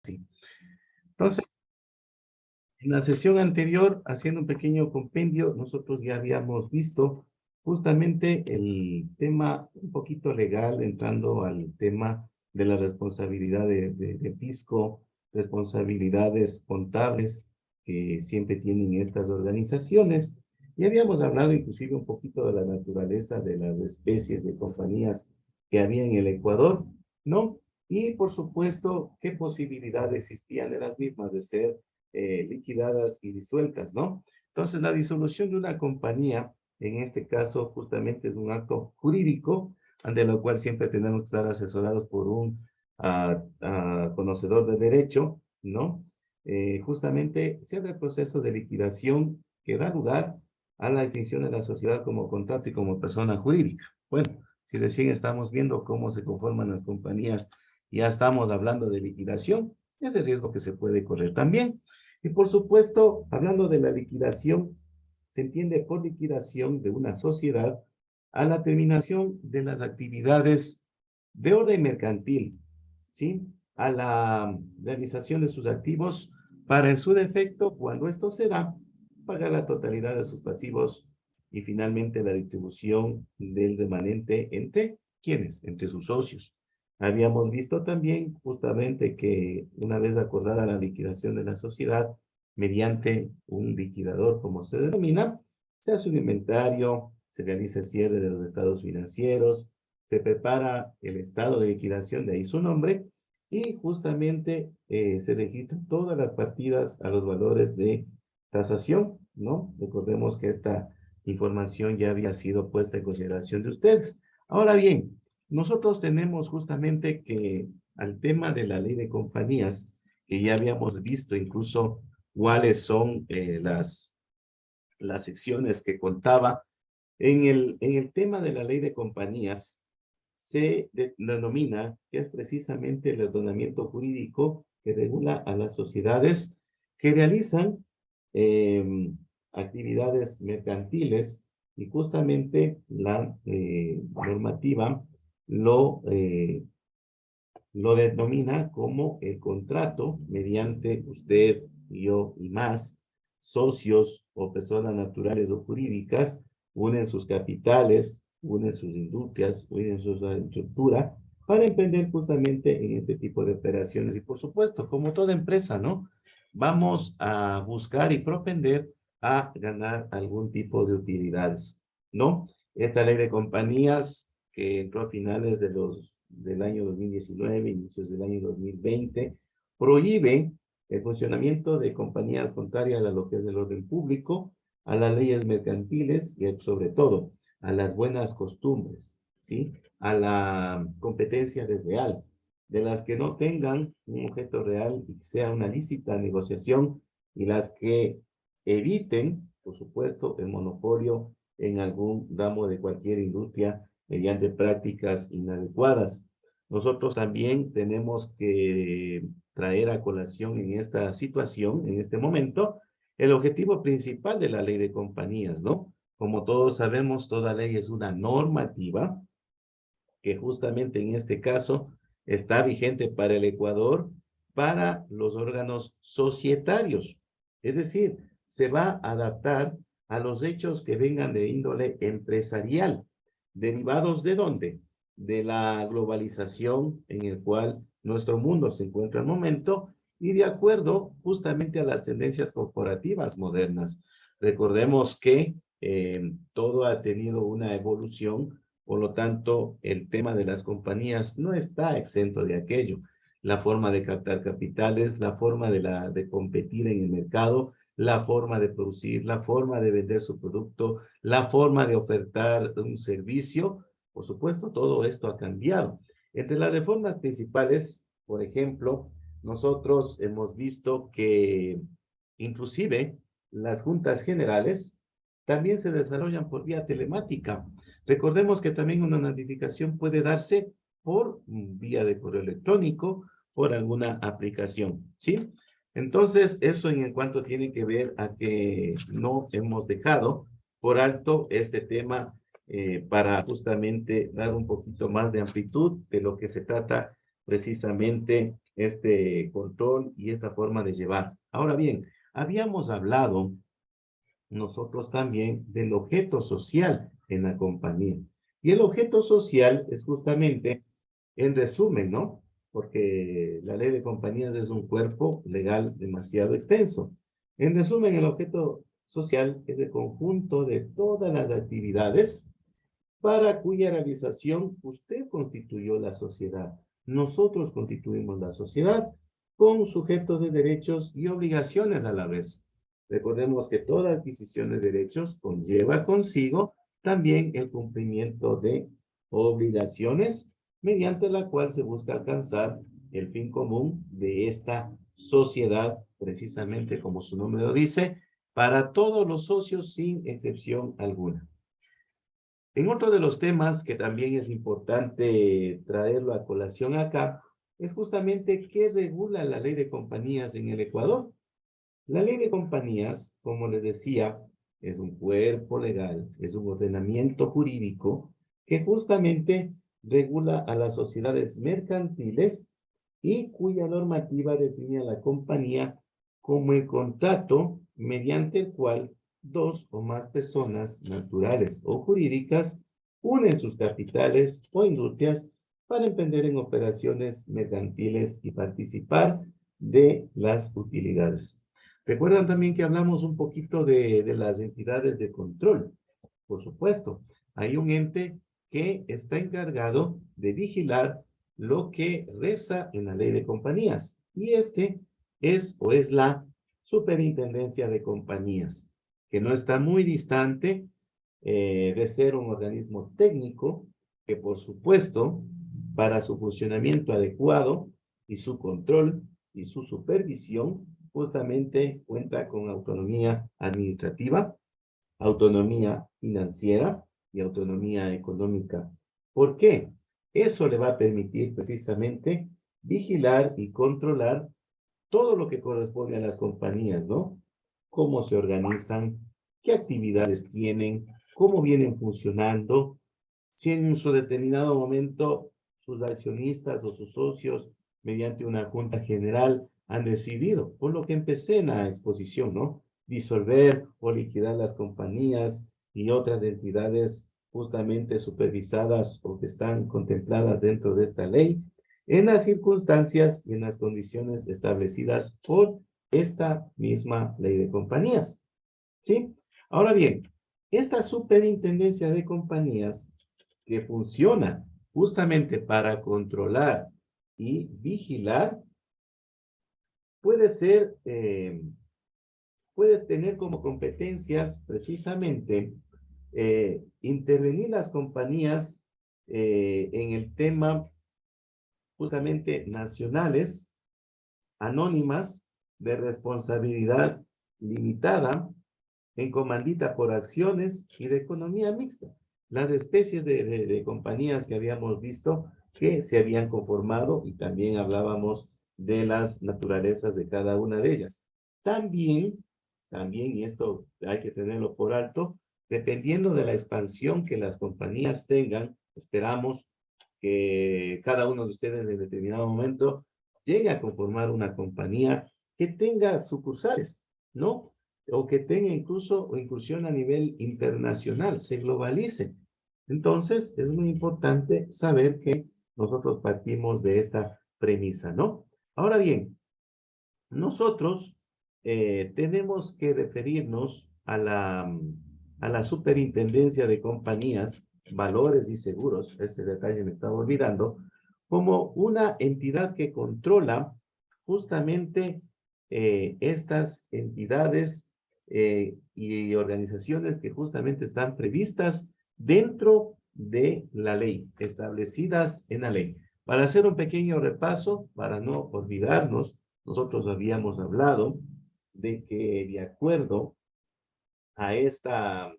Sí. Entonces, en la sesión anterior, haciendo un pequeño compendio, nosotros ya habíamos visto justamente el tema un poquito legal, entrando al tema de la responsabilidad de fisco, responsabilidades contables que siempre tienen estas organizaciones. Y habíamos hablado inclusive un poquito de la naturaleza de las especies de compañías que había en el Ecuador, ¿no? Y por supuesto, qué posibilidad existía de las mismas de ser liquidadas y disueltas, ¿no? Entonces, la disolución de una compañía, en este caso, justamente es un acto jurídico, ante lo cual siempre tenemos que estar asesorados por un conocedor de derecho, ¿no? Justamente se abre el proceso de liquidación que da lugar a la extinción de la sociedad como contrato y como persona jurídica. Bueno, si recién estamos viendo cómo se conforman las compañías, ya estamos hablando de liquidación, ese riesgo que se puede correr también. Y por supuesto, hablando de la liquidación, se entiende por liquidación de una sociedad a la terminación de las actividades de orden mercantil, ¿sí? A la realización de sus activos para, en su defecto, cuando esto se da, pagar la totalidad de sus pasivos y finalmente la distribución del remanente entre ¿quiénes? Entre sus socios. Habíamos visto también justamente que una vez acordada la liquidación de la sociedad, mediante un liquidador, como se denomina, se hace un inventario, se realiza el cierre de los estados financieros, se prepara el estado de liquidación, de ahí su nombre, y justamente se registran todas las partidas a los valores de tasación, ¿no? Recordemos que esta información ya había sido puesta en consideración de ustedes. Ahora bien, nosotros tenemos justamente que al tema de la ley de compañías, que ya habíamos visto incluso cuáles son las secciones que contaba, en el tema de la ley de compañías, se denomina que es precisamente el ordenamiento jurídico que regula a las sociedades que realizan eh, actividades mercantiles y justamente la normativa lo, eh, lo denomina como el contrato mediante usted, yo y más socios o personas naturales o jurídicas unen sus capitales, unen sus industrias, unen su estructura para emprender justamente en este tipo de operaciones. Y por supuesto, como toda empresa, ¿no? Vamos a buscar y propender a ganar algún tipo de utilidades, ¿no? Esta ley de compañías que entró a finales del año 2019, inicios del año 2020, prohíbe el funcionamiento de compañías contrarias a lo que es el orden público, a las leyes mercantiles y sobre todo a las buenas costumbres, ¿sí? A la competencia desleal, de las que no tengan un objeto real y sea una lícita negociación y las que eviten, por supuesto, el monopolio en algún ramo de cualquier industria mediante prácticas inadecuadas. Nosotros también tenemos que traer a colación en esta situación, en este momento, el objetivo principal de la ley de compañías, ¿no? Como todos sabemos, toda ley es una normativa que justamente en este caso está vigente para el Ecuador, para los órganos societarios. Es decir, se va a adaptar a los hechos que vengan de índole empresarial, derivados de dónde? De la globalización en el cual nuestro mundo se encuentra al momento y de acuerdo justamente a las tendencias corporativas modernas. Recordemos que todo ha tenido una evolución, por lo tanto, el tema de las compañías no está exento de aquello. La forma de captar capitales, la forma de competir en el mercado, la forma de producir, la forma de vender su producto, la forma de ofertar un servicio, por supuesto, todo esto ha cambiado. Entre las reformas principales, por ejemplo, nosotros hemos visto que inclusive las juntas generales también se desarrollan por vía telemática. Recordemos que también una notificación puede darse por vía de correo electrónico, por alguna aplicación, ¿sí? Entonces, eso en cuanto tiene que ver a que no hemos dejado por alto este tema para justamente dar un poquito más de amplitud de lo que se trata precisamente este control y esta forma de llevar. Ahora bien, habíamos hablado nosotros también del objeto social en la compañía. Y el objeto social es justamente, en resumen, ¿no? Porque la ley de compañías es un cuerpo legal demasiado extenso. En resumen, el objeto social es el conjunto de todas las actividades para cuya realización usted constituyó la sociedad. Nosotros constituimos la sociedad con sujetos de derechos y obligaciones a la vez. Recordemos que toda adquisición de derechos conlleva consigo también el cumplimiento de obligaciones, mediante la cual se busca alcanzar el fin común de esta sociedad, precisamente como su nombre lo dice, para todos los socios sin excepción alguna. En otro de los temas que también es importante traerlo a colación acá, es justamente qué regula la ley de compañías en el Ecuador. La ley de compañías, como les decía, es un cuerpo legal, es un ordenamiento jurídico que justamente regula a las sociedades mercantiles y cuya normativa define a la compañía como el contrato mediante el cual dos o más personas naturales o jurídicas unen sus capitales o industrias para emprender en operaciones mercantiles y participar de las utilidades. Recuerdan también que hablamos un poquito de las entidades de control. Por supuesto, hay un ente que está encargado de vigilar lo que reza en la ley de compañías. Y este es la Superintendencia de Compañías, que no está muy distante de ser un organismo técnico que, por supuesto, para su funcionamiento adecuado y su control y su supervisión, justamente cuenta con autonomía administrativa, autonomía financiera y autonomía económica. ¿Por qué? Eso le va a permitir precisamente vigilar y controlar todo lo que corresponde a las compañías, ¿no? Cómo se organizan, qué actividades tienen, cómo vienen funcionando, si en su determinado momento sus accionistas o sus socios, mediante una junta general, han decidido, por lo que empecé en la exposición, ¿no? Disolver o liquidar las compañías y otras entidades justamente supervisadas o que están contempladas dentro de esta ley, en las circunstancias y en las condiciones establecidas por esta misma ley de compañías. ¿Sí? Ahora bien, esta superintendencia de compañías que funciona justamente para controlar y vigilar, puede ser, puede tener como competencias precisamente intervenir las compañías en el tema justamente nacionales, anónimas, de responsabilidad limitada, en comandita por acciones y de economía mixta. Las especies de compañías que habíamos visto que se habían conformado y también hablábamos de las naturalezas de cada una de ellas. También, y esto hay que tenerlo por alto, dependiendo de la expansión que las compañías tengan, esperamos que cada uno de ustedes en determinado momento llegue a conformar una compañía que tenga sucursales, ¿no? O que tenga incluso o inclusión a nivel internacional, se globalice. Entonces, es muy importante saber que nosotros partimos de esta premisa, ¿no? Ahora bien, nosotros tenemos que referirnos a la superintendencia de compañías, valores y seguros, este detalle me estaba olvidando, como una entidad que controla justamente estas entidades y organizaciones que justamente están previstas dentro de la ley, establecidas en la ley. Para hacer un pequeño repaso, para no olvidarnos, nosotros habíamos hablado de que de acuerdo a esta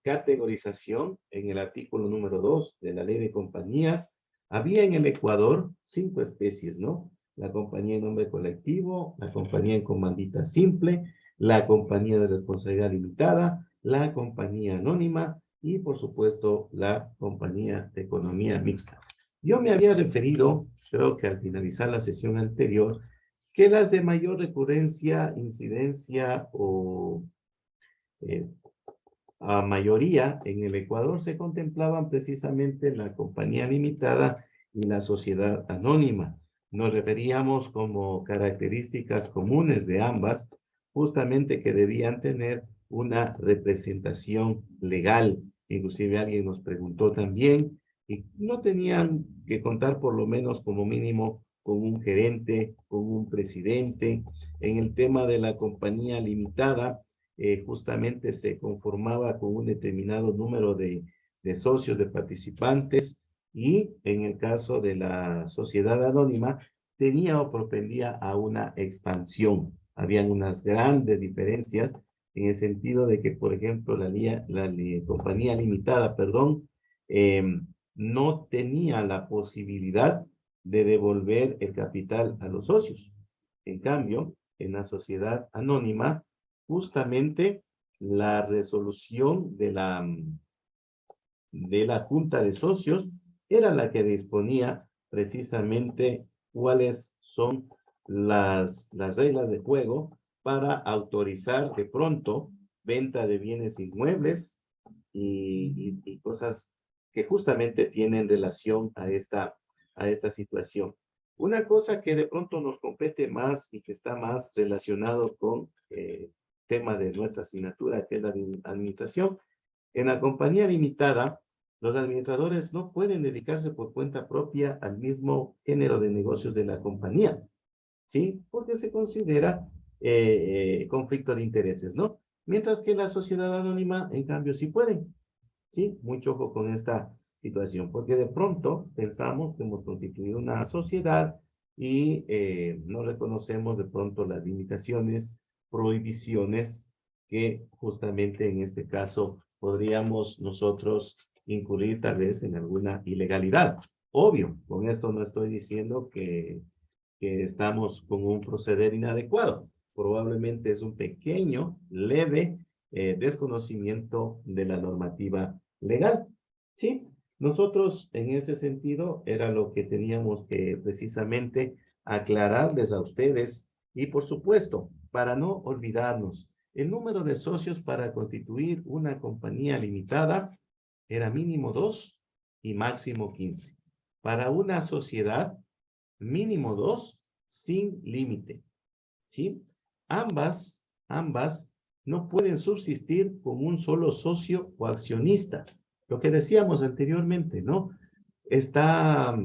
categorización en el artículo número 2 de la ley de compañías, había en el Ecuador 5 especies, ¿no? La compañía en nombre colectivo, la compañía en comandita simple, la compañía de responsabilidad limitada, la compañía anónima y, por supuesto, la compañía de economía mixta. Yo me había referido, creo que al finalizar la sesión anterior, que las de mayor recurrencia, incidencia o eh, a mayoría en el Ecuador se contemplaban precisamente la compañía limitada y la sociedad anónima. Nos referíamos como características comunes de ambas, justamente que debían tener una representación legal. Inclusive alguien nos preguntó también, y no tenían que contar por lo menos como mínimo con un gerente, con un presidente. En el tema de la compañía limitada, justamente se conformaba con un determinado número de socios, de participantes, y en el caso de la sociedad anónima, tenía o propendía a una expansión. Habían unas grandes diferencias en el sentido de que, por ejemplo, la compañía limitada, perdón, eh, no tenía la posibilidad de devolver el capital a los socios. En cambio, en la sociedad anónima, justamente la resolución de la junta de socios era la que disponía precisamente cuáles son las reglas de juego para autorizar de pronto venta de bienes inmuebles y cosas que justamente tienen relación a esta situación. Una cosa que de pronto nos compete más y que está más relacionado con tema de nuestra asignatura, que es la administración. En la compañía limitada, los administradores no pueden dedicarse por cuenta propia al mismo género de negocios de la compañía, ¿sí? Porque se considera conflicto de intereses, ¿no? Mientras que la sociedad anónima, en cambio, sí pueden, ¿sí? Mucho ojo con esta situación, porque de pronto pensamos que hemos constituido una sociedad y no reconocemos de pronto las limitaciones, prohibiciones que justamente en este caso podríamos nosotros incurrir tal vez en alguna ilegalidad. Obvio, con esto no estoy diciendo que estamos con un proceder inadecuado. Probablemente es un pequeño, leve desconocimiento de la normativa legal. Sí, nosotros en ese sentido era lo que teníamos que precisamente aclararles a ustedes y por supuesto, para no olvidarnos, el número de socios para constituir una compañía limitada era mínimo 2 y máximo 15. Para una sociedad, mínimo 2 sin límite. ¿Sí? Ambas no pueden subsistir con un solo socio o accionista. Lo que decíamos anteriormente, ¿no? Está,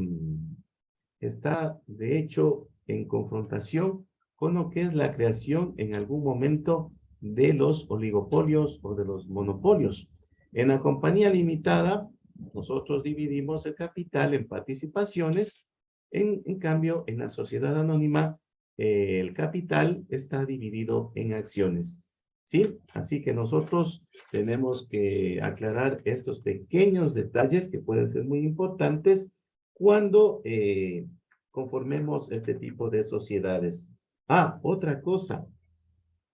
está de hecho en confrontación con lo que es la creación en algún momento de los oligopolios o de los monopolios. En la compañía limitada, nosotros dividimos el capital en participaciones, en cambio, en la sociedad anónima, el capital está dividido en acciones. ¿Sí? Así que nosotros tenemos que aclarar estos pequeños detalles que pueden ser muy importantes cuando conformemos este tipo de sociedades. Ah, otra cosa,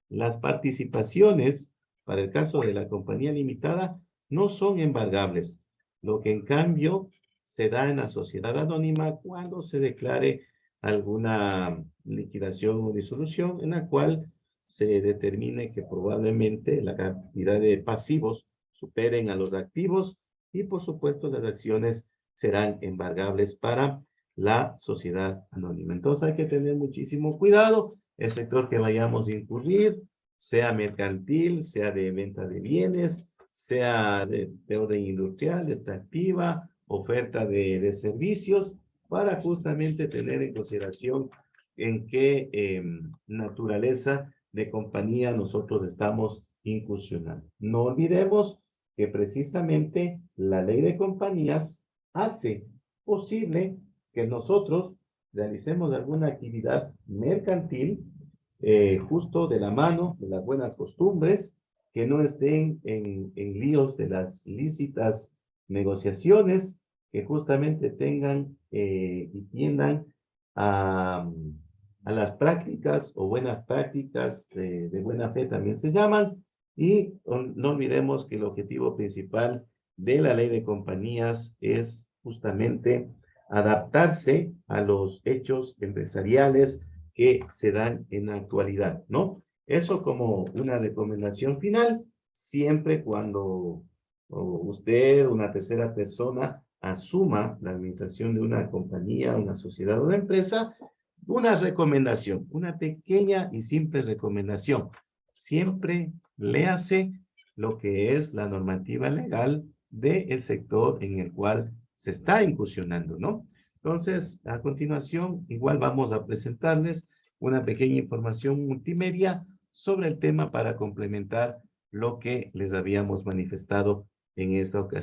las participaciones para el caso de la compañía limitada no son embargables, lo que en cambio se da en la sociedad anónima cuando se declare alguna liquidación o disolución en la cual se determine que probablemente la cantidad de pasivos superen a los activos y por supuesto las acciones serán embargables para la sociedad anónima. Entonces hay que tener muchísimo cuidado el sector que vayamos a incurrir, sea mercantil, sea de venta de bienes, sea de orden industrial, extractiva, oferta de servicios, para justamente tener en consideración en qué naturaleza de compañía nosotros estamos incursionando. No olvidemos que precisamente la ley de compañías hace posible que nosotros realicemos alguna actividad mercantil justo de la mano de las buenas costumbres, que no estén en líos de las lícitas negociaciones, que justamente tengan y tiendan a, a las prácticas o buenas prácticas de buena fe también se llaman, y no olvidemos que el objetivo principal de la ley de compañías es justamente adaptarse a los hechos empresariales que se dan en la actualidad, ¿no? Eso como una recomendación final, siempre cuando usted, una tercera persona, asuma la administración de una compañía, una sociedad o una empresa, una recomendación, una pequeña y simple recomendación. Siempre léase lo que es la normativa legal del sector en el cual se está incursionando, ¿no? Entonces, a continuación, igual vamos a presentarles una pequeña información multimedia sobre el tema para complementar lo que les habíamos manifestado en esta ocasión.